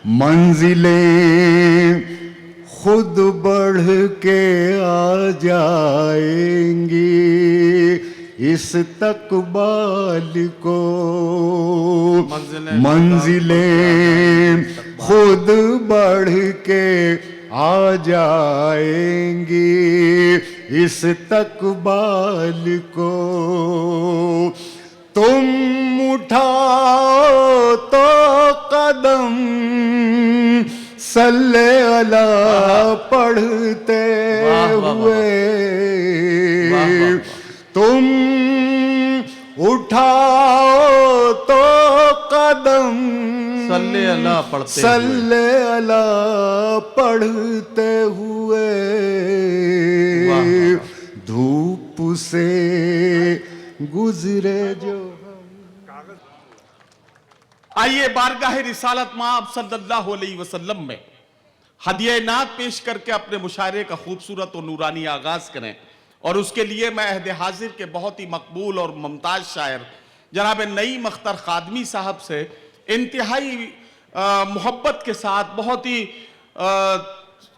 منزلیں خود بڑھ کے آ جائیں گی اس تقبال کو، منزلیں خود بڑھ کے آ جائیں گی اس تقبال کو، تم اٹھاؤ تو قدم صلی اللہ پڑھتے ہوئے، تم اٹھاؤ تو قدم صلی اللہ پڑھتے صلی اللہ پڑھتے ہوئے، دھوپ سے گزرے جو۔ آئیے بارگاہ رسالت مآب صلی اللہ علیہ وسلم میں ہدیہ نعت پیش کر کے اپنے مشاعرے کا خوبصورت و نورانی آغاز کریں، اور اس کے لیے میں عہد حاضر کے بہت ہی مقبول اور ممتاز شاعر جناب نعیم اختر خادمی صاحب سے انتہائی محبت کے ساتھ، بہت ہی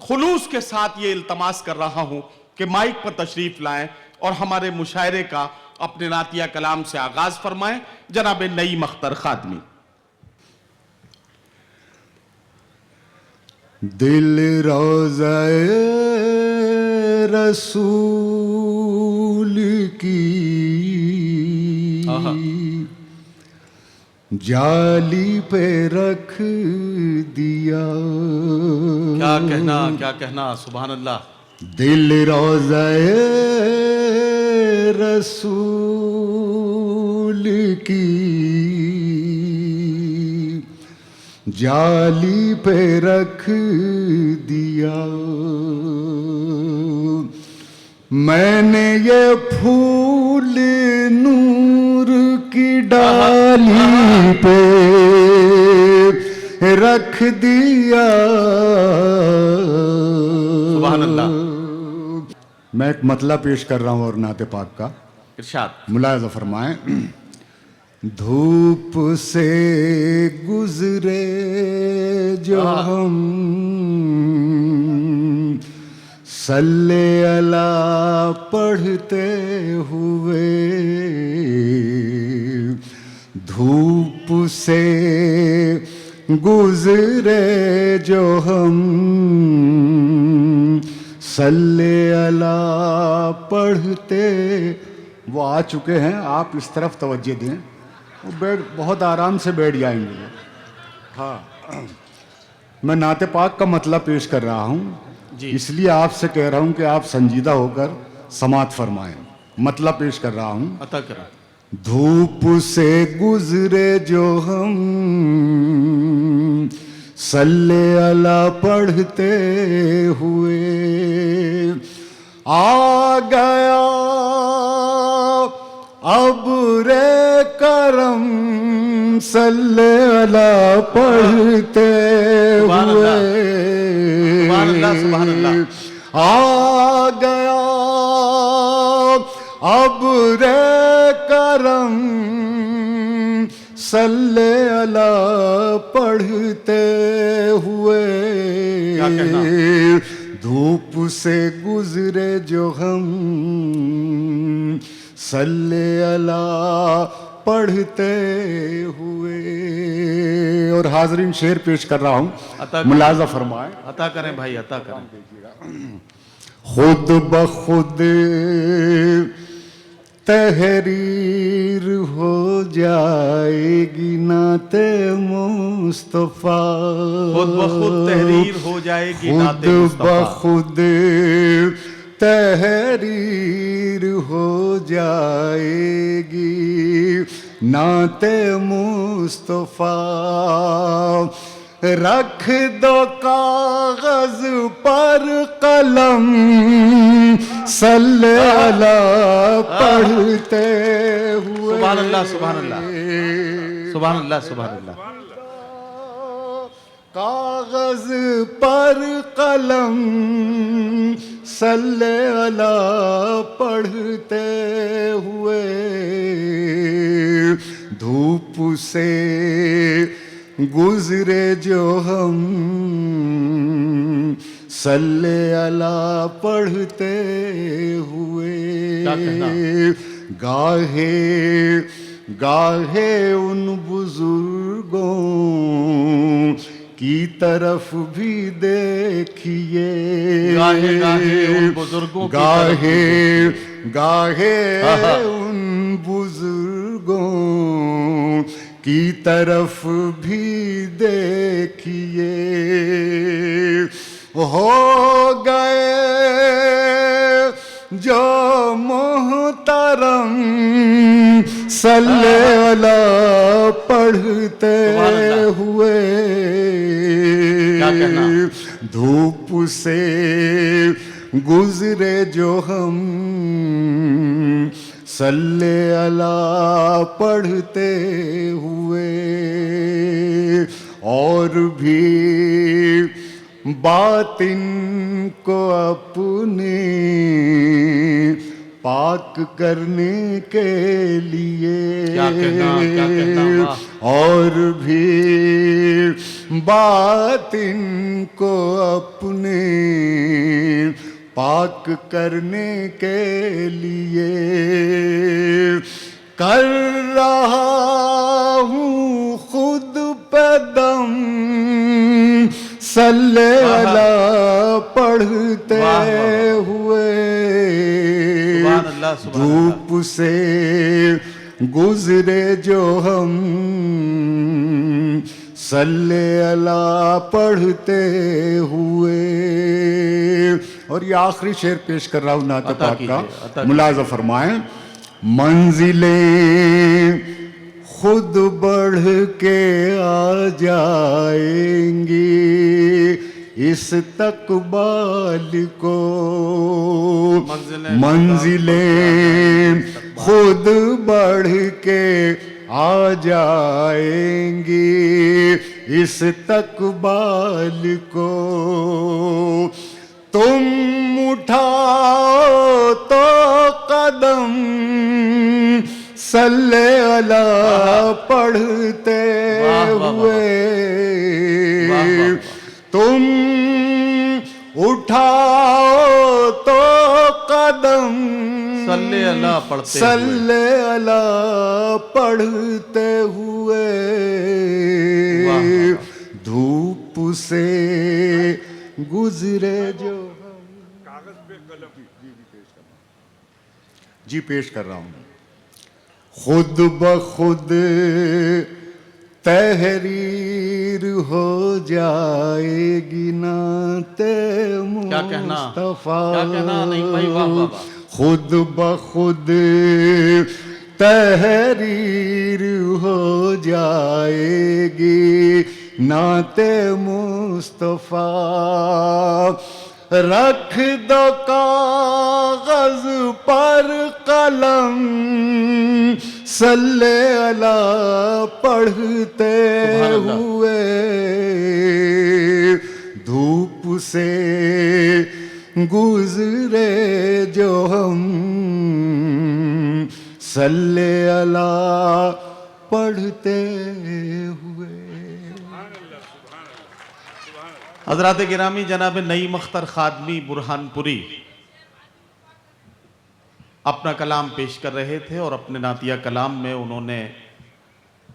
خلوص کے ساتھ یہ التماس کر رہا ہوں کہ مائک پر تشریف لائیں اور ہمارے مشاعرے کا اپنے نعتیہ کلام سے آغاز فرمائیں۔ جناب نعیم اختر خادمی۔ دل روضہ رسول کی جالی پہ رکھ دیا، کیا کہنا سبحان اللہ۔ دل روضہ رسول کی جالی پہ رکھ دیا، میں نے یہ پھول نور کی ڈالی پہ رکھ دیا۔ سبحان اللہ۔ میں ایک مطلع پیش کر رہا ہوں اور نعت پاک کا ارشاد۔ ملاحظہ فرمائیں۔ دھوپ سے گزرے جو ہم صلی اللہ پڑھتے ہوئے، دھوپ سے گزرے جو ہم صلی اللہ پڑھتے، وہ آ چکے ہیں، آپ اس طرف توجہ دیں، وہ بہت آرام سے بیٹھ جائیں گے۔ ہاں، میں نعت پاک کا مطلب پیش کر رہا ہوں، اس لیے آپ سے کہہ رہا ہوں کہ آپ سنجیدہ ہو کر سماعت فرمائیں۔ مطلب پیش کر رہا ہوں۔ عطا کرا۔ دھوپ سے گزرے جو ہم صلی اللہ پڑھتے ہوئے، آ گیا ابر کرم صلی اللہ پڑھتے ہوئے، آ گیا ابر کرم صلی اللہ پڑھتے ہوئے، دھوپ سے گزرے جو ہم صلی اللہ پڑھتے ہوئے۔ اور حاضرین شعر پیش کر رہا ہوں، ملاحظہ فرمائیں۔ عطا کریں بھائی، عطا کریں۔ خود بخود تحریر ہو جائے گی نعت مصطفیٰ، خود بخود تحریر ہو جائے گی نعت خود مصطفیٰ، بخود تحریر ہو جائے گی نعت مصطفیٰ، رکھ دو کاغذ پر قلم صلی اللہ پڑھتے ہوئے۔ سبحان اللہ، سبحان اللہ، سبحان اللہ، سبحان اللہ۔ کاغذ پر قلم صلی اللہ پڑھتے ہوئے، دھوپ سے گزرے جو ہم صلی اللہ پڑھتے ہوئے کیا کہنا؟ گاہے ان بزرگوں کی طرف بھی دیکھیے، گاہے ان بزرگوں کی گاہے ان بزرگوں کی طرف بھی دیکھیے، ہو گئے جو محترم صلی اللہ پڑھتے ہوئے، کیا کہنا؟ دھوپ سے گزرے جو ہم صلی اللہ پڑھتے ہوئے، اور بھی باطن کو اپنے پاک کرنے کے لیے، کیا کہنا واہ۔ اور بھی باطن کو اپنے پاک کرنے کے لیے کر رہا ہوں خود پہ دم صلی اللہ پڑھتے ہوئے، دھوپ سے گزرے جو ہم صلی اللہ پڑھتے ہوئے۔ اور یہ آخری شعر پیش کر رہا ہوں نعت پاک کا، ملاحظہ فرمائیں۔ منزلیں خود بڑھ کے آ جائیں گی استقبال کو، منزلیں خود بڑھ کے آ جائیں گی استقبال کو، تم اٹھاؤ تو قدم صلی اللہ پڑھتے ہوئے، تم اٹھاؤ تو قدم صلی اللہ پڑھتے پڑھتے ہوئے، دھوپ سے گزرے جو کاغذ پہ قلم جی پیش کر رہا ہوں۔ خود بخود تحریر ہو جائے گی نعت مصطفیٰ، خود بخود تحریر ہو جائے گی نعت مصطفیٰ، رکھ دو کاغذ پر قلم صلی اللہ پڑھتے ہوئے، دھوپ سے گزرے جو ہم صلی اللہ پڑھتے ہوئے۔ حضرات گرامی، جناب نعیم اختر خادمی برہان پوری اپنا کلام پیش کر رہے تھے، اور اپنے نعتیہ کلام میں انہوں نے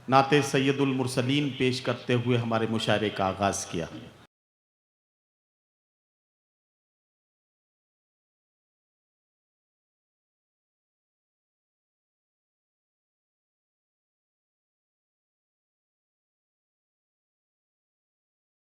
نعت سید المرسلین پیش کرتے ہوئے ہمارے مشاعرے کا آغاز کیا۔